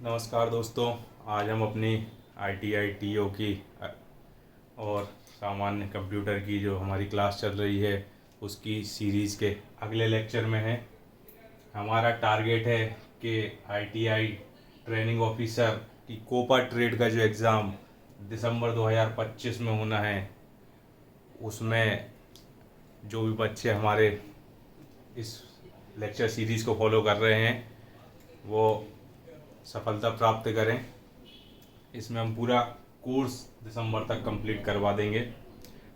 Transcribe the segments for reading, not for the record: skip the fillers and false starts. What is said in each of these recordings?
नमस्कार दोस्तों। आज हम अपनी ITI TO की और सामान्य कंप्यूटर की जो हमारी क्लास चल रही है उसकी सीरीज़ के अगले लेक्चर में हैं। हमारा टारगेट है कि ITI ट्रेनिंग ऑफिसर की कोपा ट्रेड का जो एग्ज़ाम दिसंबर 2025 में होना है, उसमें जो भी बच्चे हमारे इस लेक्चर सीरीज़ को फॉलो कर रहे हैं वो सफलता प्राप्त करें। इसमें हम पूरा कोर्स दिसंबर तक कंप्लीट करवा देंगे,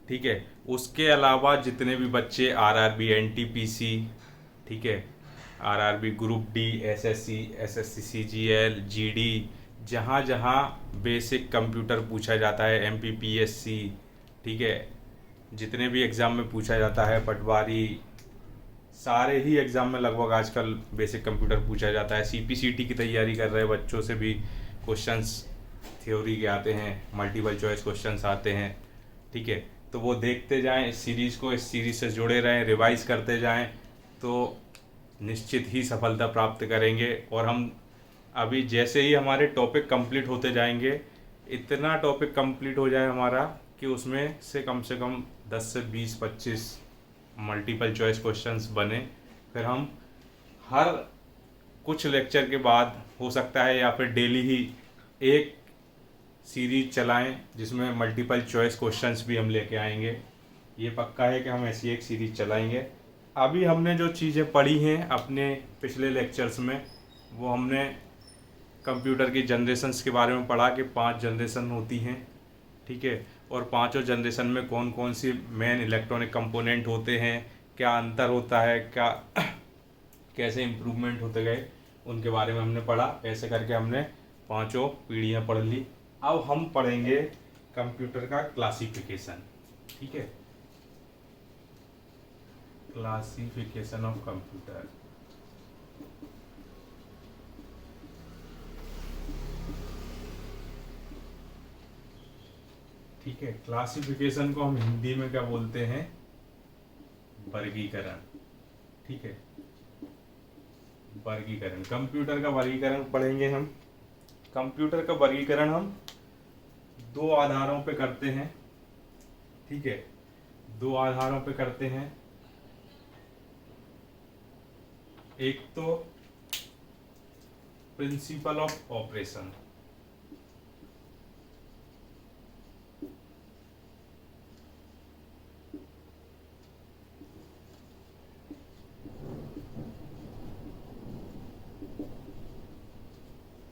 ठीक है। उसके अलावा जितने भी बच्चे RRB NTPC, ठीक है, RRB group D, SSC SSC CGL GD, जहाँ जहाँ बेसिक कंप्यूटर पूछा जाता है, MPPSC, ठीक है, जितने भी एग्ज़ाम में पूछा जाता है, पटवारी, सारे ही एग्ज़ाम में लगभग आजकल बेसिक कंप्यूटर पूछा जाता है। CPCT की तैयारी कर रहे बच्चों से भी क्वेश्चंस थ्योरी के आते हैं, मल्टीपल चॉइस क्वेश्चंस आते हैं, ठीक है। तो वो देखते जाएं इस सीरीज़ को, इस सीरीज़ से जुड़े रहें, रिवाइज करते जाएं तो निश्चित ही सफलता प्राप्त करेंगे। और हम अभी जैसे ही हमारे टॉपिक कंप्लीट होते जाएंगे, इतना टॉपिक कंप्लीट हो जाए हमारा कि उसमें से कम 10 से 20-25 मल्टीपल चॉइस क्वेश्चंस बने। फिर हम हर कुछ लेक्चर के बाद हो सकता है या फिर डेली ही एक सीरीज चलाएं जिसमें मल्टीपल चॉइस क्वेश्चंस भी हम लेके आएंगे। ये पक्का है कि हम ऐसी एक सीरीज चलाएंगे। अभी हमने जो चीज़ें पढ़ी हैं अपने पिछले लेक्चर्स में, वो हमने कंप्यूटर की जनरेशन्स के बारे में पढ़ा कि 5 जनरेशन होती हैं, ठीक है। और पांचों जनरेशन में कौन कौन सी मेन इलेक्ट्रॉनिक कंपोनेंट होते हैं, क्या अंतर होता है, क्या कैसे इम्प्रूवमेंट होते गए, उनके बारे में हमने पढ़ा। ऐसे करके हमने पांचों पीढ़ियाँ पढ़ ली। अब हम पढ़ेंगे कंप्यूटर का क्लासिफिकेशन, ठीक है, क्लासिफिकेशन ऑफ कंप्यूटर। ठीक है, क्लासिफिकेशन को हम हिंदी में क्या बोलते हैं? वर्गीकरण, ठीक है, वर्गीकरण। कंप्यूटर का वर्गीकरण पढ़ेंगे हम। कंप्यूटर का वर्गीकरण हम 2 आधारों पे करते हैं, ठीक है, 2 आधारों पे करते हैं। एक तो प्रिंसिपल ऑफ ऑपरेशन,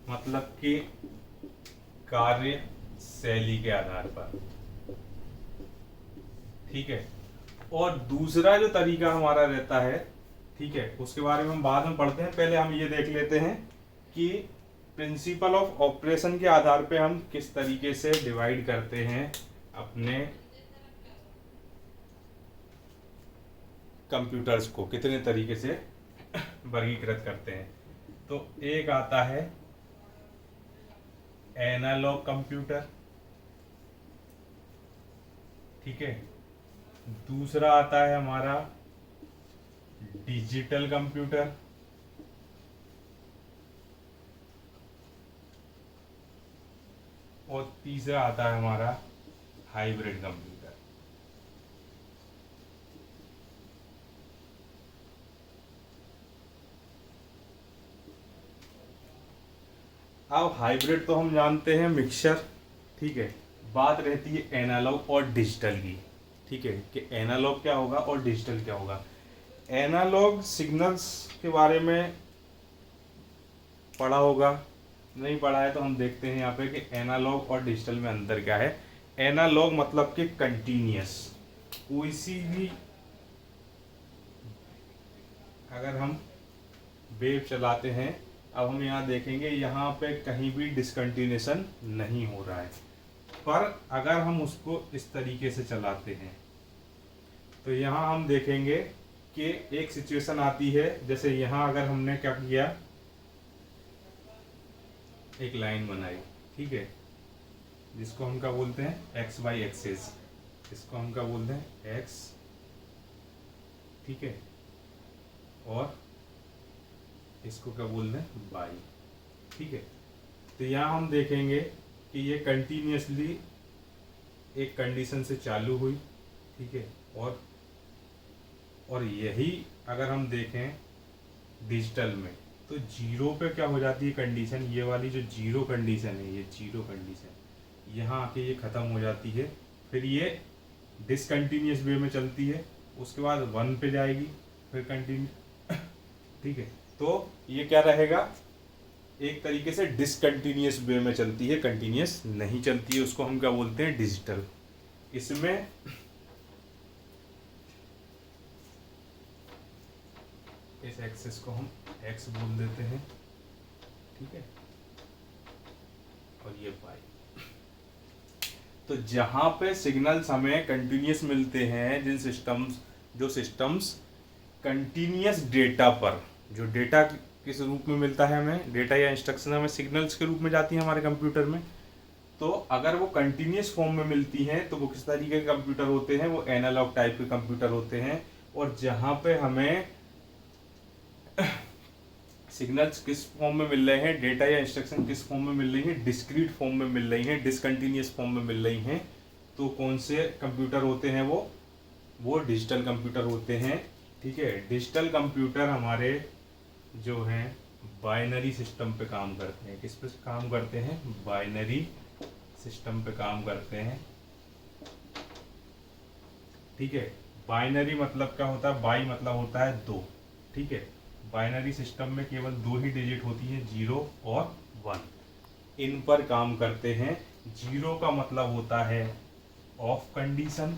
मतलब कि कार्य शैली के आधार पर, ठीक है। और दूसरा जो तरीका हमारा रहता है, ठीक है, उसके बारे में हम बाद में पढ़ते हैं। पहले हम ये देख लेते हैं कि प्रिंसिपल ऑफ ऑपरेशन के आधार पे हम किस तरीके से डिवाइड करते हैं अपने कंप्यूटर्स को, कितने तरीके से वर्गीकृत करते हैं। तो एक आता है एनालॉग कंप्यूटर, ठीक है। दूसरा आता है हमारा डिजिटल कंप्यूटर, और तीसरा आता है हमारा हाइब्रिड कंप्यूटर। अब हाइब्रिड तो हम जानते हैं मिक्सचर, ठीक है। बात रहती है एनालॉग और डिजिटल की, ठीक है, कि एनालॉग क्या होगा और डिजिटल क्या होगा। एनालॉग सिग्नल्स के बारे में पढ़ा होगा, नहीं पढ़ा है तो हम देखते हैं यहाँ पे कि एनालॉग और डिजिटल में अंतर क्या है। एनालॉग मतलब कि कंटिन्यूअस, कोई सी भी अगर हम वेव चलाते हैं, अब हम यहाँ देखेंगे यहाँ पे कहीं भी डिसकंटिन्यूएशन नहीं हो रहा है। पर अगर हम उसको इस तरीके से चलाते हैं तो यहाँ हम देखेंगे कि एक सिचुएशन आती है, जैसे यहाँ अगर हमने क्या किया, एक लाइन बनाई, ठीक है, जिसको हम क्या बोलते हैं एक्स वाई एक्सिस, इसको हम क्या बोलते हैं एक्स, ठीक है, और इसको क्या बोलते हैं वाई, ठीक है। तो यहाँ हम देखेंगे कि ये कंटिन्यूसली एक कंडीशन से चालू हुई, ठीक है, और यही अगर हम देखें डिजिटल में तो जीरो पे क्या हो जाती है कंडीशन, ये वाली जो जीरो कंडीशन है, ये जीरो कंडीशन यहाँ आके ये ख़त्म हो जाती है, फिर ये डिसकंटिन्यूस वे में चलती है, उसके बाद 1 पे जाएगी, फिर कंटिन्यू, ठीक है। तो ये क्या रहेगा, एक तरीके से डिसकंटिन्यूस वे में चलती है, कंटिन्यूस नहीं चलती है, उसको हम क्या बोलते हैं, डिजिटल। इसमें इस एक्सिस को हम एक्स बोल देते हैं, ठीक है, और ये वाई। तो जहां पे सिग्नल्स हमें कंटिन्यूस मिलते हैं, जो सिस्टम्स कंटिन्यूस डेटा पर, जो डेटा किस रूप में मिलता है हमें, डेटा या इंस्ट्रक्शन हमें सिग्नल्स के रूप में जाती है हमारे कंप्यूटर में, तो अगर वो कंटिन्यूस फॉर्म में मिलती हैं तो वो किस तरीके के कंप्यूटर होते हैं, वो एनालॉग टाइप के कंप्यूटर होते हैं। और जहाँ पे हमें सिग्नल्स किस फॉर्म में मिल रहे हैं, डेटा या इंस्ट्रक्शन किस फॉर्म में मिल रही है, डिस्क्रीट फॉर्म में मिल रही हैं, डिसकंटिन्यूस फॉर्म में मिल रही हैं, तो कौन से कंप्यूटर होते हैं, वो डिजिटल कंप्यूटर होते हैं, ठीक है। डिजिटल कंप्यूटर हमारे जो हैं बाइनरी सिस्टम पे काम करते हैं। किस पे काम करते हैं, बाइनरी सिस्टम पे काम करते हैं, ठीक है। बाइनरी मतलब क्या होता है, बाई मतलब होता है 2, ठीक है। बाइनरी सिस्टम में केवल 2 ही डिजिट होती हैं, 0 और 1, इन पर काम करते हैं। 0 का मतलब होता है ऑफ कंडीशन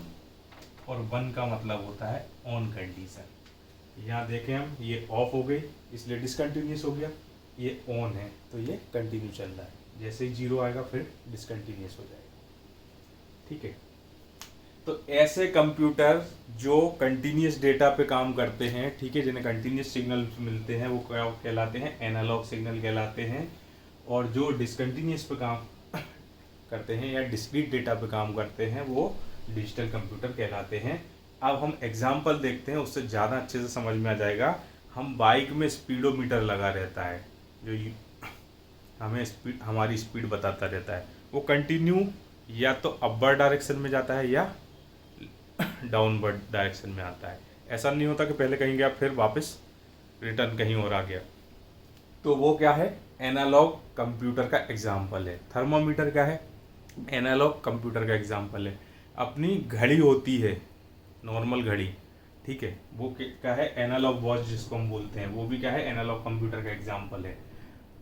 और 1 का मतलब होता है ऑन कंडीशन। यहाँ देखें हम, ये ऑफ हो गई इसलिए डिसकंटिन्यूस हो गया, ये ऑन है तो ये कंटिन्यू चल रहा है, जैसे ही 0 आएगा फिर डिसकंटिन्यूस हो जाएगा, ठीक है। तो ऐसे कंप्यूटर जो कंटिन्यूस डेटा पे काम करते हैं, ठीक है, जिन्हें कंटिन्यूस सिग्नल मिलते हैं, वो क्या कहलाते हैं, एनालॉग सिग्नल कहलाते हैं। और जो डिसकंटिन्यूस पे काम करते हैं या डिस्क्रीट डेटा पे काम करते हैं, वो डिजिटल कंप्यूटर कहलाते हैं। अब हम एग्जांपल देखते हैं, उससे ज़्यादा अच्छे से समझ में आ जाएगा। हम बाइक में स्पीडोमीटर लगा रहता है, जो हमें स्पीड, हमारी स्पीड बताता रहता है, वो कंटिन्यू या तो अपवर्ड डायरेक्शन में जाता है या डाउनवर्ड डायरेक्शन में आता है। ऐसा नहीं होता कि पहले कहीं गया फिर वापस रिटर्न कहीं और आ गया। तो वो क्या है, एनालॉग कंप्यूटर का एग्जाम्पल है। थर्मामीटर क्या है, एनालॉग कंप्यूटर का एग्जाम्पल है। अपनी घड़ी होती है, नॉर्मल घड़ी, ठीक है, वो क्या है, एनालॉग वॉच जिसको हम बोलते हैं, वो भी क्या है, एनालॉग कंप्यूटर का एग्जाम्पल है।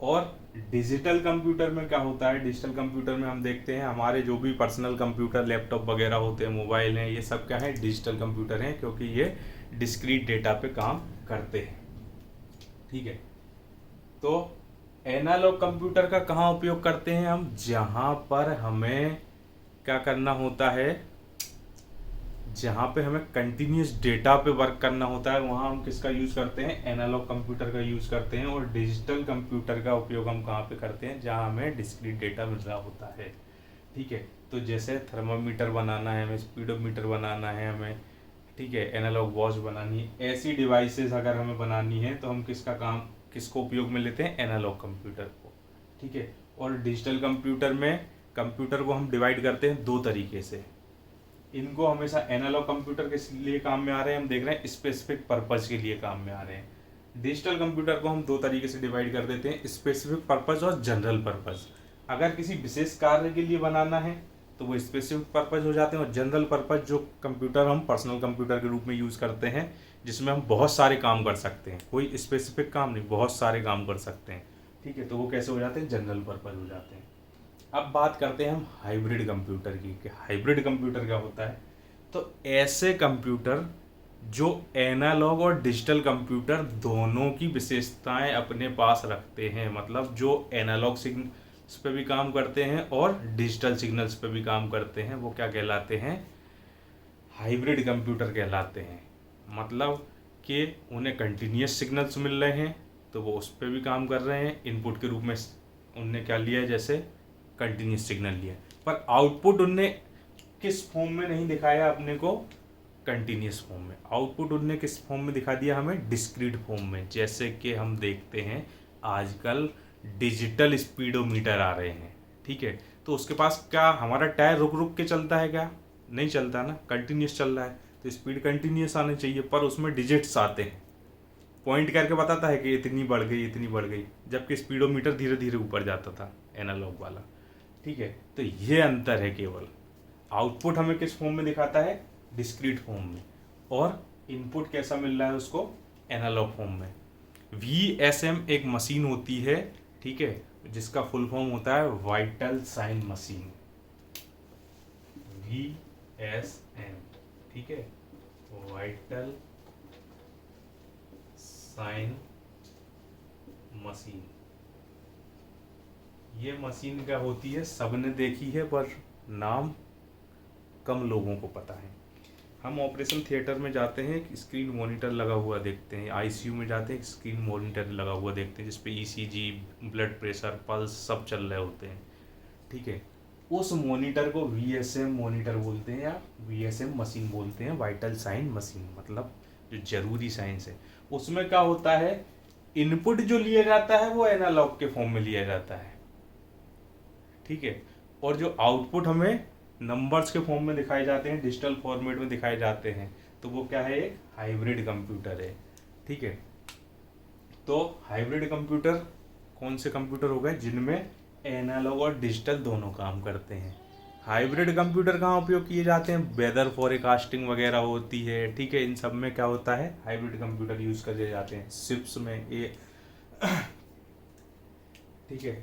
और डिजिटल कंप्यूटर में क्या होता है, डिजिटल कंप्यूटर में हम देखते हैं हमारे जो भी पर्सनल कंप्यूटर, लैपटॉप वगैरह होते हैं, मोबाइल हैं, ये सब क्या है, डिजिटल कंप्यूटर हैं, क्योंकि ये डिस्क्रीट डेटा पे काम करते हैं, ठीक है। तो एनालॉग कंप्यूटर का कहाँ उपयोग करते हैं हम, जहाँ पर हमें क्या करना होता है, जहाँ पे हमें कंटिन्यूस डेटा पे वर्क करना होता है, वहाँ हम किसका यूज़ करते हैं, एनालॉग कंप्यूटर का यूज़ करते हैं। और डिजिटल कंप्यूटर का उपयोग हम कहाँ पे करते हैं, जहाँ हमें डिस्क्रीट डेटा मिल रहा होता है, ठीक है। तो जैसे थर्मामीटर बनाना है हमें, स्पीडोमीटर बनाना है हमें, ठीक है, एनालॉग वॉच बनानी है, ऐसी डिवाइसेस अगर हमें बनानी है तो हम किसको उपयोग में लेते हैं, एनालॉग कंप्यूटर को, ठीक है। और डिजिटल कंप्यूटर में कंप्यूटर को हम डिवाइड करते हैं 2 तरीके से। इनको हमेशा एनालॉग कंप्यूटर के लिए काम में आ रहे हैं, हम देख रहे हैं स्पेसिफिक पर्पज़ के लिए काम में आ रहे हैं। डिजिटल कंप्यूटर को हम 2 तरीके से डिवाइड कर देते हैं, स्पेसिफिक पर्पज़ और जनरल पर्पज़। अगर किसी विशेष कार्य के लिए बनाना है तो वो स्पेसिफिक पर्पज़ हो जाते हैं, और जनरल पर्पज़ जो कंप्यूटर हम पर्सनल कंप्यूटर के रूप में यूज़ करते हैं, जिसमें हम बहुत सारे काम कर सकते हैं, कोई स्पेसिफिक काम नहीं, बहुत सारे काम कर सकते हैं, ठीक है। तो वो कैसे हो जाते हैं, जनरल पर्पज़ हो जाते हैं। अब बात करते हैं हम हाइब्रिड कंप्यूटर की, कि हाइब्रिड कंप्यूटर क्या होता है। तो ऐसे कंप्यूटर जो एनालॉग और डिजिटल कंप्यूटर दोनों की विशेषताएं अपने पास रखते हैं, मतलब जो एनालॉग सिग्नल्स पे भी काम करते हैं और डिजिटल सिग्नल्स पे भी काम करते हैं, वो क्या कहलाते हैं, हाइब्रिड कंप्यूटर कहलाते हैं। मतलब कि उन्हें कंटिन्यूस सिग्नल्स मिल रहे हैं तो वो उस पर भी काम कर रहे हैं, इनपुट के रूप में उनने क्या लिया है, जैसे कंटिन्यूस सिग्नल लिया, पर आउटपुट उनने किस फॉर्म में नहीं दिखाया अपने को, कंटिन्यूस फॉर्म में। आउटपुट उनने किस फॉर्म में दिखा दिया हमें, डिस्क्रीट फॉर्म में। जैसे कि हम देखते हैं आजकल डिजिटल स्पीडोमीटर आ रहे हैं, ठीक है। तो उसके पास क्या हमारा टायर रुक रुक के चलता है क्या? नहीं चलता ना, कंटिन्यूस चल रहा है, तो स्पीड कंटिन्यूस आनी चाहिए, पर उसमें डिजिट्स आते हैं, पॉइंट करके बताता है कि इतनी बढ़ गई इतनी बढ़ गई, जबकि स्पीडोमीटर धीरे धीरे ऊपर जाता था एनालॉग वाला, ठीक है। तो ये अंतर है केवल। आउटपुट हमें किस फॉर्म में दिखाता है? डिस्क्रीट फॉर्म में, और इनपुट कैसा मिल रहा है उसको? एनालॉग फॉर्म में। VSM एक मशीन होती है, ठीक है, जिसका फुल फॉर्म होता है वाइटल साइन मशीन, VSM, ठीक है, वाइटल साइन मशीन। ये मशीन क्या होती है सबने देखी है, पर नाम कम लोगों को पता है। हम ऑपरेशन थिएटर में जाते हैं, एक स्क्रीन मॉनिटर लगा हुआ देखते हैं, ICU में जाते हैं, एक स्क्रीन मॉनिटर लगा हुआ देखते हैं, जिसपे ECG, ब्लड प्रेशर, पल्स सब चल रहे होते हैं, ठीक है। उस मॉनिटर को VSM मॉनिटर बोलते हैं, या VSM मशीन बोलते हैं, वाइटल साइन मशीन, मतलब जो जरूरी साइंस है। उसमें क्या होता है, इनपुट जो लिया जाता है वो एनालॉग के फॉर्म में लिया जाता है, ठीक है, और जो आउटपुट हमें नंबर्स के फॉर्म में दिखाए जाते हैं, डिजिटल फॉर्मेट में दिखाए जाते हैं, तो वो क्या है? एक हाइब्रिड कंप्यूटर है, ठीक है। तो हाइब्रिड कंप्यूटर कौन से कंप्यूटर हो गए? जिनमें एनालॉग और डिजिटल दोनों काम करते हैं। हाइब्रिड कंप्यूटर कहाँ उपयोग किए जाते हैं? वेदर फोरकास्टिंग वगैरह होती है, ठीक है, इन सब में क्या होता है? हाइब्रिड कंप्यूटर यूज करे जाते हैं। शिप्स में ठीक है,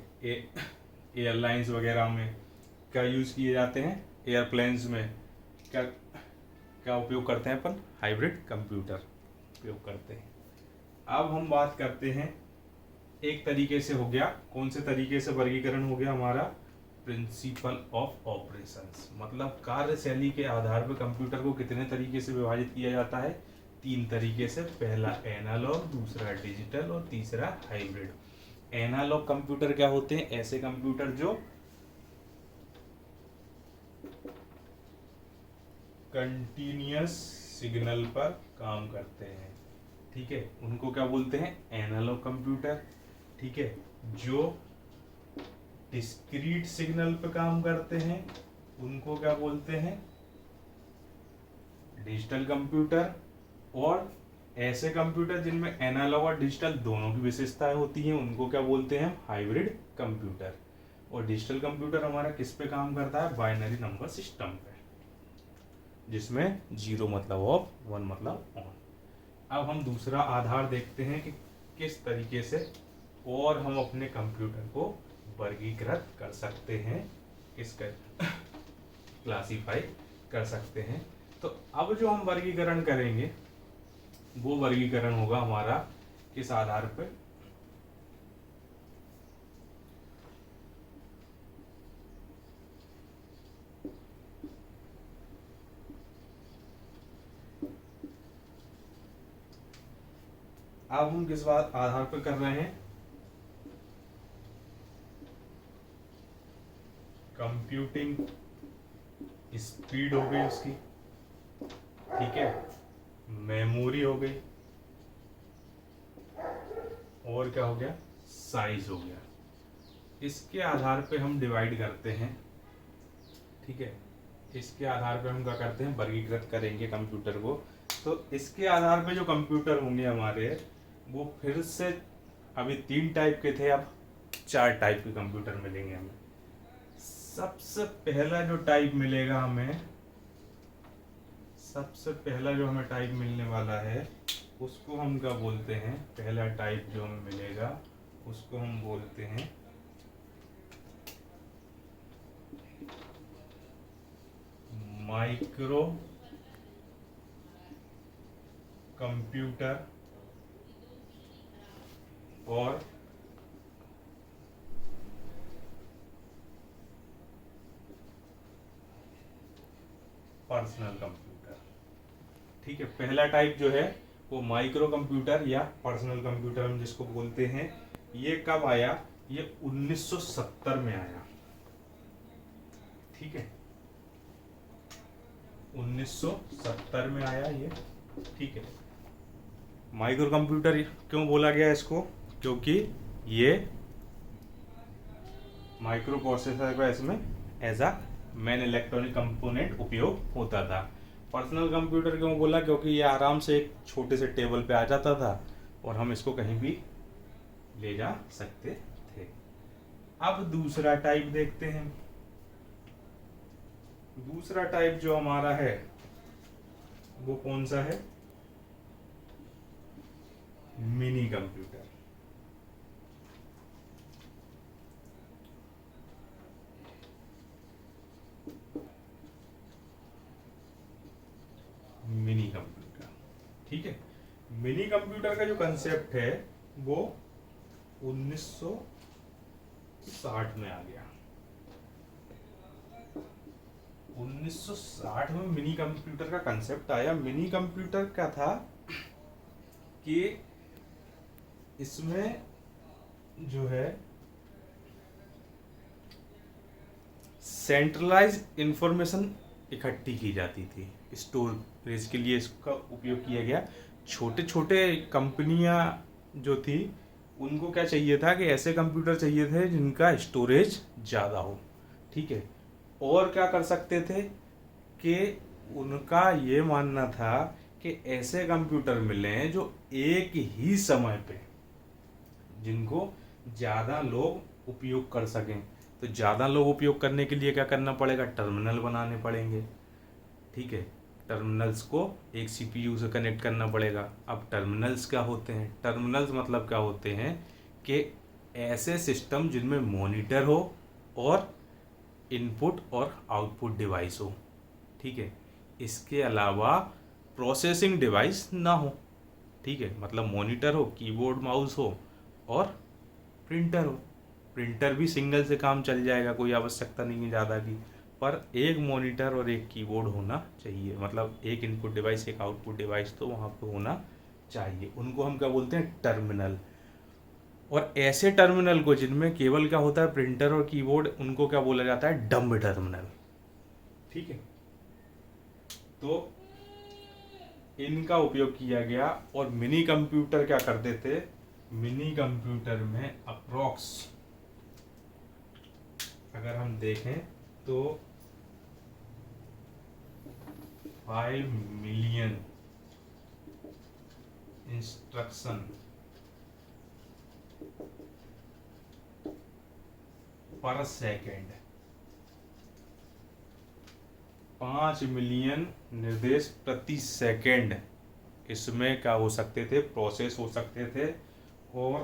एयरलाइंस वगैरह में क्या यूज किए जाते हैं? एयरप्लेन्स में क्या क्या उपयोग करते हैं अपन? हाइब्रिड कंप्यूटर उपयोग करते हैं। अब हम बात करते हैं, एक तरीके से हो गया, कौन से तरीके से वर्गीकरण हो गया हमारा? प्रिंसिपल ऑफ ऑपरेशंस, मतलब कार्यशैली के आधार पर कंप्यूटर को कितने तरीके से विभाजित किया जाता है? 3 तरीके से। पहला एनालॉग, दूसरा डिजिटल और तीसरा हाइब्रिड। एनालॉग कंप्यूटर क्या होते हैं? ऐसे कंप्यूटर जो कंटिन्यूअस सिग्नल पर काम करते हैं, ठीक है, उनको क्या बोलते हैं? एनालॉग कंप्यूटर, ठीक है। जो डिस्क्रीट सिग्नल पर काम करते हैं उनको क्या बोलते हैं? Digital computer. और ऐसे कंप्यूटर जिनमें एनालॉग और डिजिटल दोनों की विशेषताएं होती हैं उनको क्या बोलते हैं? Hybrid computer. और डिजिटल कंप्यूटर हमारा किस पे काम करता है? बाइनरी नंबर सिस्टम पे, जिसमें 0 मतलब ऑफ, 1 मतलब ऑन। अब हम दूसरा आधार देखते हैं कि किस तरीके से और हम अपने कंप्यूटर को वर्गीकृत कर सकते हैं, किसका क्लासीफाई कर सकते हैं। तो अब जो हम वर्गीकरण करेंगे वो वर्गीकरण होगा हमारा किस आधार पर? अब हम किस बात आधार पर कर रहे हैं? कंप्यूटिंग स्पीड हो गई उसकी, ठीक है, मेमोरी हो गई, और क्या हो गया? साइज हो गया। इसके आधार पे हम डिवाइड करते हैं, ठीक है, इसके आधार पे हम क्या करते हैं? वर्गीकृत करेंगे कंप्यूटर को। तो इसके आधार पे जो कंप्यूटर होंगे हमारे, वो फिर से अभी 3 टाइप के थे, अब 4 टाइप के कंप्यूटर मिलेंगे हमें। सबसे पहला जो टाइप मिलेगा हमें, सबसे पहला जो हमें टाइप मिलने वाला है उसको हम क्या बोलते हैं? पहला टाइप जो हमें मिलेगा उसको हम बोलते हैं माइक्रो कंप्यूटर और पर्सनल कंप्यूटर, ठीक है। पहला टाइप जो है वो माइक्रो कंप्यूटर या पर्सनल कंप्यूटर हम जिसको बोलते हैं, ये कब आया? ये 1970 में आया, ठीक है, 1970 में आया ये, ठीक है। माइक्रो कंप्यूटर क्यों बोला गया इसको? क्योंकि ये माइक्रो प्रोसेसर का इसमें as a main electronic component उपयोग होता था। पर्सनल कंप्यूटर क्यों बोला, क्योंकि ये आराम से एक छोटे से टेबल पे आ जाता था और हम इसको कहीं भी ले जा सकते थे। अब दूसरा टाइप देखते हैं। दूसरा टाइप जो हमारा है वो कौन सा है? Mini computer. मिनी कंप्यूटर, ठीक है। मिनी कंप्यूटर का जो कंसेप्ट है वो 1960 में आ गया। 1960 में मिनी कंप्यूटर का कंसेप्ट आया। मिनी कंप्यूटर क्या था कि इसमें जो है सेंट्रलाइज इंफॉर्मेशन इकट्ठी की जाती थी, स्टोरेज के लिए इसका उपयोग किया गया। छोटे छोटे कंपनियां जो थी उनको क्या चाहिए था कि ऐसे कंप्यूटर चाहिए थे जिनका स्टोरेज ज़्यादा हो, ठीक है। और क्या कर सकते थे कि उनका ये मानना था कि ऐसे कंप्यूटर मिलें जो एक ही समय पे जिनको ज़्यादा लोग उपयोग कर सकें। तो ज़्यादा लोग उपयोग करने के लिए क्या करना पड़ेगा? टर्मिनल बनाने पड़ेंगे, ठीक है। टर्मिनल्स को एक सीपीयू से कनेक्ट करना पड़ेगा। अब टर्मिनल्स क्या होते हैं? टर्मिनल्स मतलब क्या होते हैं कि ऐसे सिस्टम जिनमें मॉनिटर हो और इनपुट और आउटपुट डिवाइस हो, ठीक है। इसके अलावा प्रोसेसिंग डिवाइस ना हो, ठीक है। मतलब मॉनिटर हो, कीबोर्ड माउस हो और प्रिंटर हो। प्रिंटर भी सिंगल से काम चल जाएगा, कोई आवश्यकता नहीं है ज़्यादा की, पर एक मॉनिटर और एक कीबोर्ड होना चाहिए। मतलब एक इनपुट डिवाइस एक आउटपुट डिवाइस तो वहाँ पे होना चाहिए। उनको हम क्या बोलते हैं? टर्मिनल। और ऐसे टर्मिनल को जिनमें केवल क्या होता है? प्रिंटर और कीबोर्ड, उनको क्या बोला जाता है? डम्ब टर्मिनल, ठीक है। तो इनका उपयोग किया गया। और मिनी कंप्यूटर क्या करते थे? मिनी कंप्यूटर में अप्रोक्स अगर हम देखें तो 5 मिलियन इंस्ट्रक्शन पर सेकेंड, 5 मिलियन निर्देश प्रति सेकेंड इसमें क्या हो सकते थे? प्रोसेस हो सकते थे। और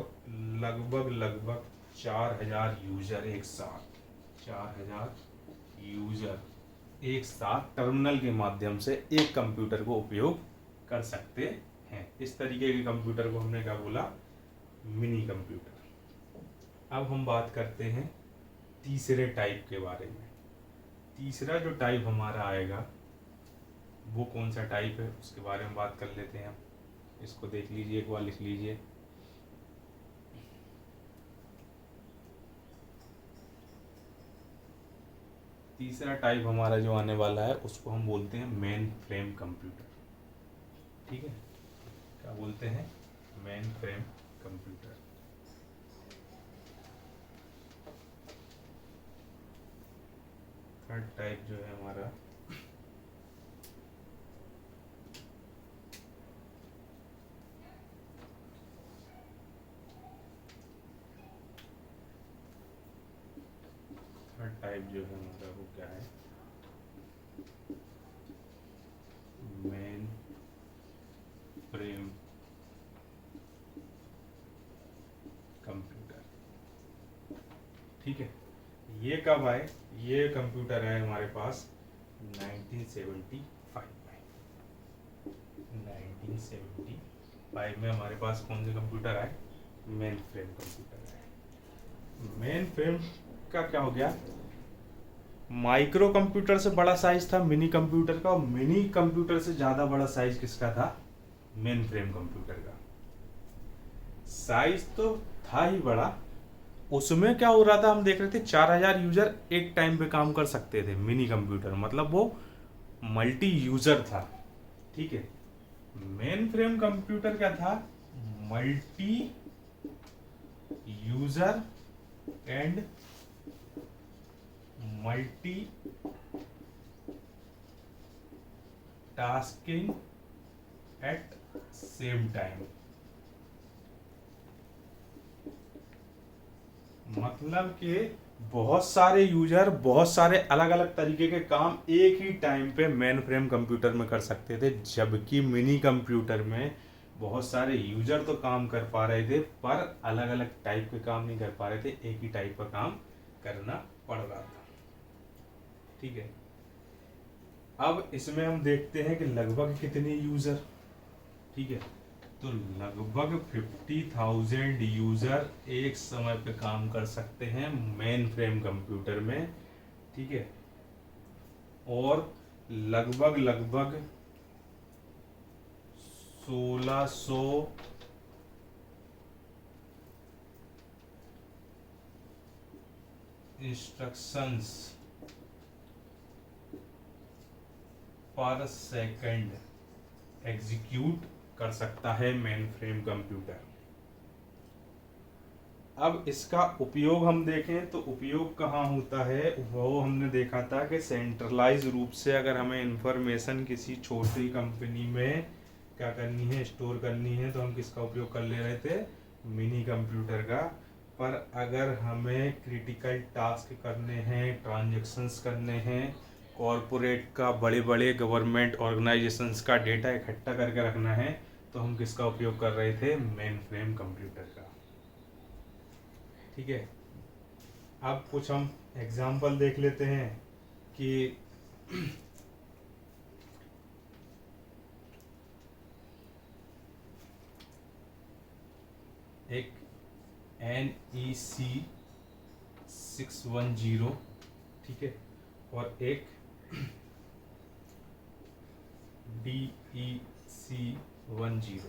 लगभग 4000 यूजर एक साथ, 4000 यूजर एक साथ टर्मिनल के माध्यम से एक कंप्यूटर को उपयोग कर सकते हैं। इस तरीके के कंप्यूटर को हमने क्या बोला? Mini computer. अब हम बात करते हैं तीसरे टाइप के बारे में। तीसरा जो टाइप हमारा आएगा वो कौन सा टाइप है उसके बारे में बात कर लेते हैं हम। इसको देख लीजिए, एक बार लिख लीजिए। तीसरा टाइप हमारा जो आने वाला है उसको हम बोलते हैं मेन फ्रेम कंप्यूटर, ठीक है। क्या बोलते हैं? Main frame computer. Third type जो है हमारा जो है हमारा वो क्या है? मेन फ्रेम कंप्यूटर, ठीक है। ये कब आए? ये कंप्यूटर है हमारे पास 1975 में। 1975 में हमारे पास कौन से कंप्यूटर आए? मेन फ्रेम कंप्यूटर आए। मेन फ्रेम का क्या हो गया? माइक्रो कंप्यूटर से बड़ा साइज था मिनी कंप्यूटर का, और मिनी कंप्यूटर से ज़्यादा बड़ा साइज किसका था? मेन फ्रेम कंप्यूटर का। साइज तो था ही बड़ा, उसमें क्या हो रहा था हम देख रहे थे 4000 यूजर एक टाइम पे काम कर सकते थे। मिनी कंप्यूटर मतलब वो मल्टी यूजर था, ठीक है। मेन फ्रेम कंप्यूटर क्या था? Multi user and multitasking at same time, मतलब कि बहुत सारे यूजर बहुत सारे अलग अलग तरीके के काम एक ही टाइम पे मेन फ्रेम कंप्यूटर में कर सकते थे, जबकि मिनी कंप्यूटर में बहुत सारे यूजर तो काम कर पा रहे थे पर अलग अलग टाइप के काम नहीं कर पा रहे थे, एक ही टाइप का काम करना पड़ रहा था। ठीक है, अब इसमें हम देखते हैं कि लगभग कितने यूजर। ठीक है, तो लगभग 50,000 यूजर एक समय पे काम कर सकते हैं मेन फ्रेम कंप्यूटर में। ठीक है, और लगभग 1600 इंस्ट्रक्शंस पर सेकंड एग्जीक्यूट कर सकता है मेन फ्रेम कंप्यूटर। अब इसका उपयोग हम देखें तो उपयोग कहाँ होता है, वो हमने देखा था कि सेंट्रलाइज रूप से अगर हमें इंफॉर्मेशन किसी छोटी कंपनी में क्या करनी है, स्टोर करनी है, तो हम किसका उपयोग कर ले रहे थे, मिनी कंप्यूटर का। पर अगर हमें क्रिटिकल टास्क करने हैं, ट्रांजैक्शंस करने हैं, कॉरपोरेट का, बड़े बड़े गवर्नमेंट ऑर्गेनाइजेशंस का डेटा इकट्ठा करके रखना है, तो हम किसका उपयोग कर रहे थे, मेन फ्रेम कंप्यूटर का। ठीक है, अब कुछ हम एग्जाम्पल देख लेते हैं कि एक NEC 610, ठीक है, और एक DEC 10।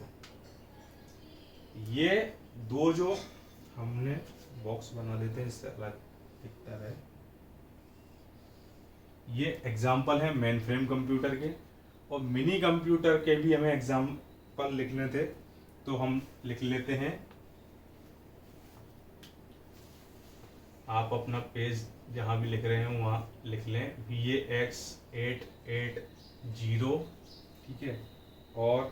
ये दो जो हमने बॉक्स बना देते हैं, इससे अलग दिखता रहे, ये एग्जाम्पल है मेन फ्रेम कंप्यूटर के। और मिनी कंप्यूटर के भी हमें एग्जाम्पल लिखने थे, तो हम लिख लेते हैं। आप अपना पेज जहाँ भी लिख रहे हैं वहाँ लिख लें, VAX 880, ठीक है, और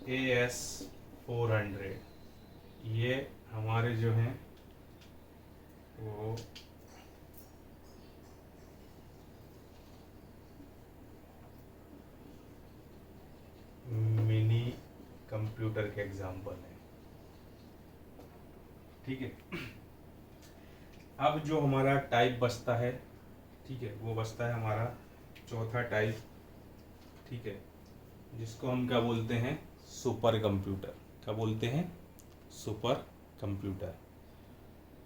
AS 400, ये हमारे जो हैं वो मिनी कंप्यूटर के एग्जाम्पल हैं। ठीक है, अब जो हमारा टाइप बचता है, ठीक है, वो बचता है हमारा चौथा टाइप। ठीक है, जिसको हम क्या बोलते हैं, सुपर कंप्यूटर। क्या बोलते हैं, सुपर कंप्यूटर।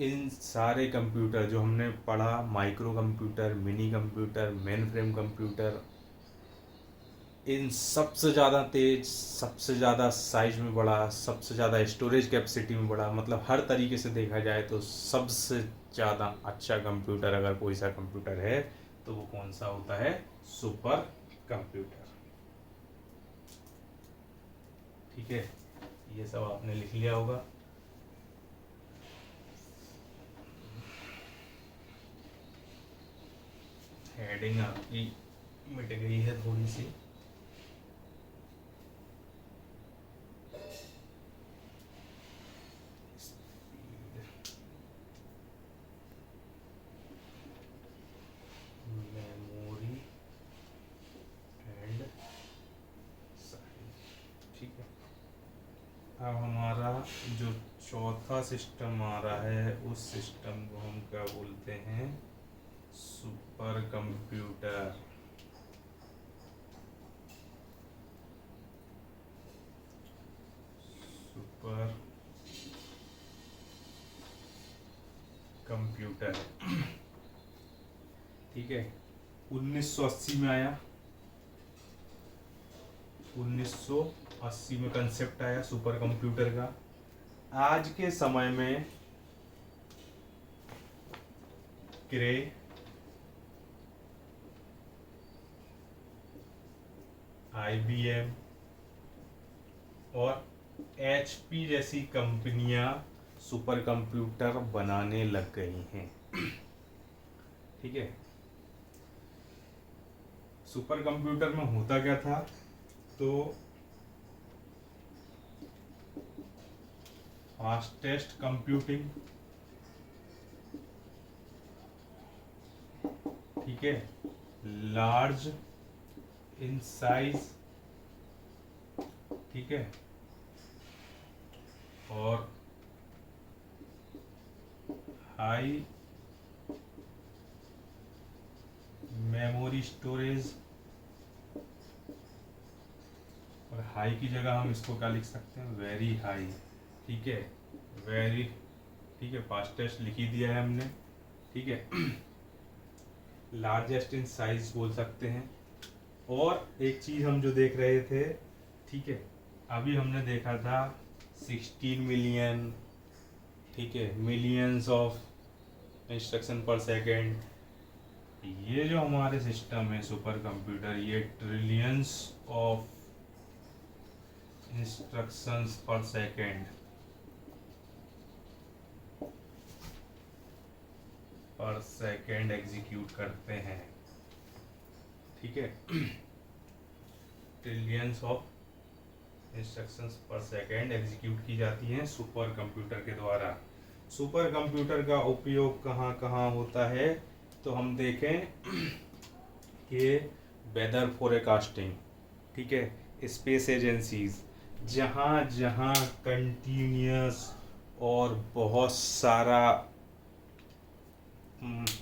इन सारे कंप्यूटर जो हमने पढ़ा, micro computer, mini computer, mainframe computer, इन सबसे ज़्यादा तेज, सबसे ज़्यादा साइज में बड़ा, सबसे ज़्यादा स्टोरेज कैपेसिटी में बड़ा, मतलब हर तरीके से देखा जाए तो सबसे ज़्यादा अच्छा कंप्यूटर अगर कोई सा कंप्यूटर है तो वो कौन सा होता है, सुपर कंप्यूटर। ठीक है, ये सब आपने लिख लिया होगा। हेडिंग आपकी मिट गई है थोड़ी सी। मेमोरी एंड साइज, ठीक है। अब हमारा जो चौथा सिस्टम आ रहा है, उस सिस्टम को हम क्या बोलते हैं, सुपर कंप्यूटर। सुपर कंप्यूटर, ठीक है, 1980 में आया। 1980 में कंसेप्ट आया सुपर कंप्यूटर का। आज के समय में क्रे, IBM और HP जैसी कंपनियां सुपर कंप्यूटर बनाने लग गई हैं। ठीक है। सुपर कंप्यूटर में होता क्या था, तो फास्टेस्ट कंप्यूटिंग, ठीक है, लार्ज इन साइज, ठीक है, और हाई मेमोरी स्टोरेज, और हाई की जगह हम इसको क्या लिख सकते हैं, वेरी हाई, ठीक है, वेरी, ठीक है, फास्टेस्ट लिख ही दिया है हमने, ठीक है। लार्जेस्ट इन साइज बोल सकते हैं। और एक चीज हम जो देख रहे थे, ठीक है, अभी हमने देखा था 16 मिलियन, ठीक है, मिलियंस ऑफ इंस्ट्रक्शन पर सेकेंड। ये जो हमारे सिस्टम है सुपर कंप्यूटर, ये ट्रिलियंस ऑफ इंस्ट्रक्शंस पर सेकेंड एग्जीक्यूट करते हैं, ठीक है। ट्रिलियंस ऑफ इंस्ट्रक्शंस पर सेकेंड एग्जीक्यूट की जाती हैं सुपर कंप्यूटर के द्वारा। सुपर कंप्यूटर का उपयोग कहाँ कहाँ होता है, तो हम देखें कि वेदर फोरकास्टिंग, ठीक है, स्पेस एजेंसीज, जहाँ जहाँ कंटिन्यूस और बहुत सारा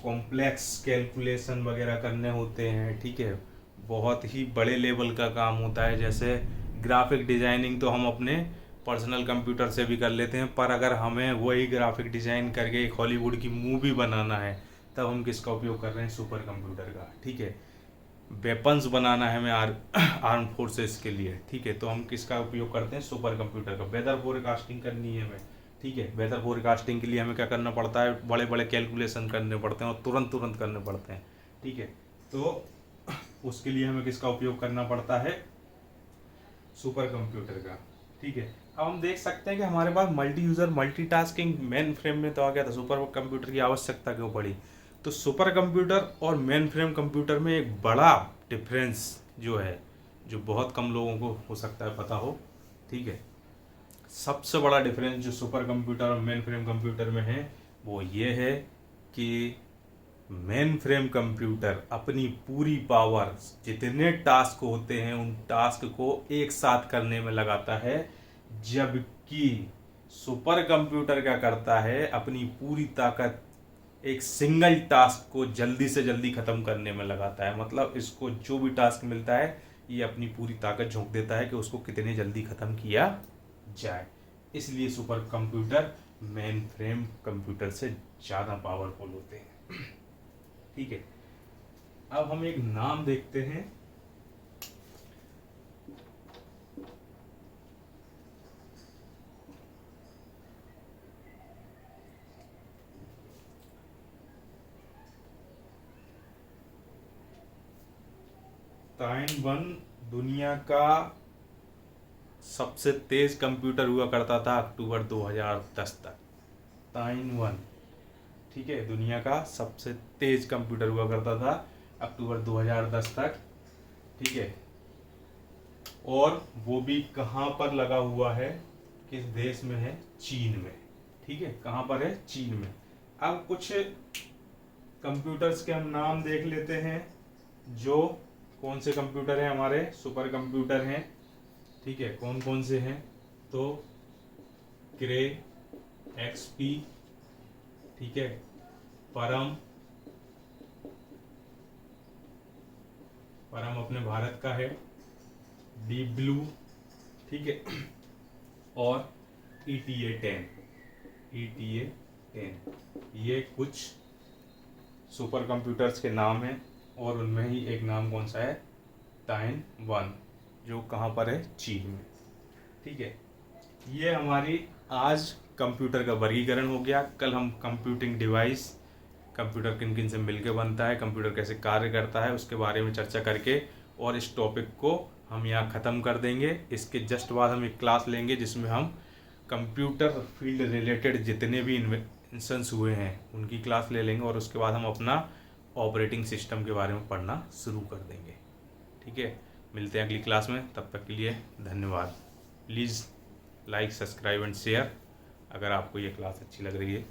कॉम्प्लेक्स कैलकुलेशन वगैरह करने होते हैं, ठीक है, बहुत ही बड़े लेवल का काम होता है। जैसे ग्राफिक डिजाइनिंग तो हम अपने पर्सनल कंप्यूटर से भी कर लेते हैं, पर अगर हमें वही ग्राफिक डिजाइन करके एक हॉलीवुड की मूवी बनाना है, तब हम किसका उपयोग कर रहे हैं, सुपर कंप्यूटर का, ठीक है। वेपन्स बनाना है हमें आर्म फोर्सेस के लिए, ठीक है, तो हम किसका उपयोग करते हैं, सुपर कंप्यूटर का। वेदर फोरकास्टिंग करनी है हमें, ठीक है, वेदर फोरकास्टिंग के लिए हमें क्या करना पड़ता है, बड़े बड़े कैलकुलेशन करने पड़ते हैं और तुरंत तुरंत करने पड़ते हैं, ठीक है, तो उसके लिए हमें किसका उपयोग करना पड़ता है, सुपर कंप्यूटर का, ठीक है। अब हम देख सकते हैं कि हमारे पास multi user multitasking mainframe में तो आ गया था, सुपर कंप्यूटर की आवश्यकता क्यों पड़ी। तो सुपर कंप्यूटर और मेन फ्रेम कंप्यूटर में एक बड़ा डिफरेंस जो है, जो बहुत कम लोगों को हो सकता है पता हो, ठीक है, सबसे बड़ा डिफरेंस जो सुपर कंप्यूटर और मेन फ्रेम कंप्यूटर में है, वो ये है कि मेन फ्रेम कंप्यूटर अपनी पूरी पावर, जितने टास्क होते हैं उन टास्क को एक साथ करने में लगाता है, जबकि सुपर कंप्यूटर क्या करता है, अपनी पूरी ताकत एक सिंगल टास्क को जल्दी से जल्दी खत्म करने में लगाता है। मतलब इसको जो भी टास्क मिलता है, ये अपनी पूरी ताकत झोंक देता है कि उसको कितने जल्दी खत्म किया जाए। इसलिए super computer mainframe computer से ज़्यादा पावरफुल होते हैं, ठीक है। अब हम एक नाम देखते हैं, टाइम 1 दुनिया का सबसे तेज कंप्यूटर हुआ करता था अक्टूबर 2010 तक। टाइम 1, ठीक है, दुनिया का सबसे तेज कंप्यूटर हुआ करता था अक्टूबर 2010 तक, ठीक है। और वो भी कहाँ पर लगा हुआ है, किस देश में है, चीन में, ठीक है, कहाँ पर है, चीन में। अब कुछ कंप्यूटर्स के हम नाम देख लेते हैं, जो कौन से कंप्यूटर हैं हमारे सुपर कंप्यूटर हैं, ठीक है, कौन कौन से हैं, तो क्रे, एक्सपी, ठीक है, परम अपने भारत का है, डीप ब्लू, ठीक है, और ETA10, ये कुछ सुपर कंप्यूटर्स के नाम हैं। और उनमें ही एक नाम कौन सा है, टाइम 1, जो कहाँ पर है, चीन में, ठीक है। ये हमारी आज कंप्यूटर का वर्गीकरण हो गया। कल हम कंप्यूटिंग डिवाइस, कंप्यूटर किन किन से मिलकर बनता है, कंप्यूटर कैसे कार्य करता है, उसके बारे में चर्चा करके और इस टॉपिक को हम यहाँ ख़त्म कर देंगे। इसके जस्ट बाद हम एक क्लास लेंगे जिसमें हम कंप्यूटर फील्ड रिलेटेड जितने भी इंस्टेंस हुए हैं उनकी क्लास ले लेंगे और उसके बाद हम अपना ऑपरेटिंग सिस्टम के बारे में पढ़ना शुरू कर देंगे। ठीक है, मिलते हैं अगली क्लास में, तब तक के लिए धन्यवाद। Please like, subscribe and share अगर आपको ये क्लास अच्छी लग रही है।